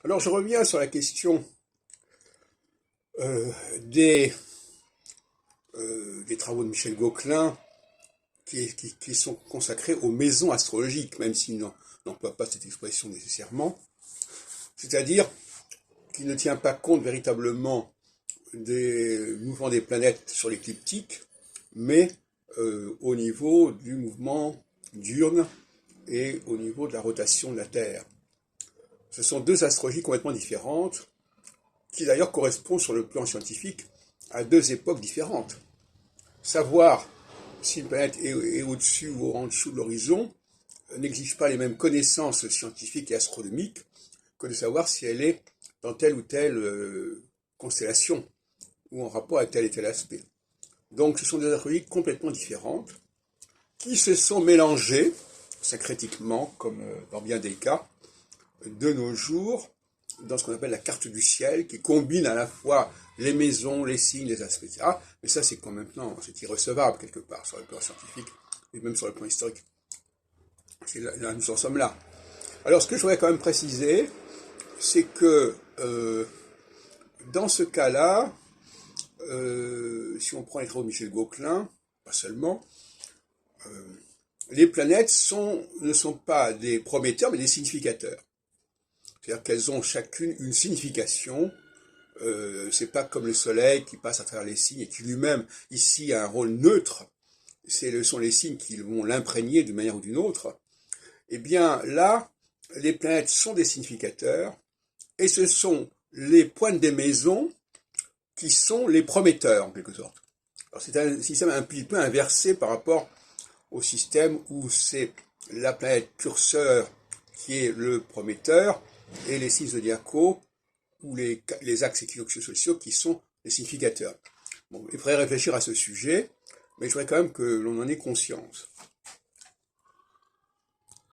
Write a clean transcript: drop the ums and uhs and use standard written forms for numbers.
Alors je reviens sur la question des, des travaux de Michel Gauquelin qui sont consacrés aux maisons astrologiques, même s'il n'emploie pas cette expression nécessairement. C'est-à-dire qu'il ne tient pas compte véritablement des mouvements des planètes sur l'écliptique, mais au niveau du mouvement diurne et au niveau de la rotation de la Terre. Ce sont deux astrologies complètement différentes, qui d'ailleurs correspondent sur le plan scientifique à deux époques différentes. Savoir si une planète est au-dessus ou en dessous de l'horizon n'exige pas les mêmes connaissances scientifiques et astronomiques que de savoir si elle est dans telle ou telle constellation ou en rapport avec tel et tel aspect. Donc ce sont des astrologies complètement différentes qui se sont mélangées syncrétiquement, comme dans bien des cas, de nos jours, dans ce qu'on appelle la carte du ciel, qui combine à la fois les maisons, les signes, les aspects, etc. Mais ça, c'est quand maintenant, c'est irrecevable quelque part sur le plan scientifique et même sur le plan historique. Là, nous en sommes là. Alors, ce que je voudrais quand même préciser, c'est que dans ce cas-là, si on prend les travaux de Michel Gauquelin, pas seulement, les planètes ne sont pas des prometteurs, mais des significateurs. C'est-à-dire qu'elles ont chacune une signification. C'est pas comme le soleil qui passe à travers les signes et qui lui-même, ici, a un rôle neutre. Ce sont les signes qui vont l'imprégner d'une manière ou d'une autre. Eh bien, là, les planètes sont des significateurs et ce sont les pointes des maisons qui sont les prometteurs, en quelque sorte. Alors, c'est un système un petit peu inversé par rapport au système où c'est la planète curseur qui est le prometteur et les signes zodiacaux ou les axes équinoxiaux sociaux qui sont les significateurs. Bon, il faudrait réfléchir à ce sujet, mais je voudrais quand même que l'on en ait conscience.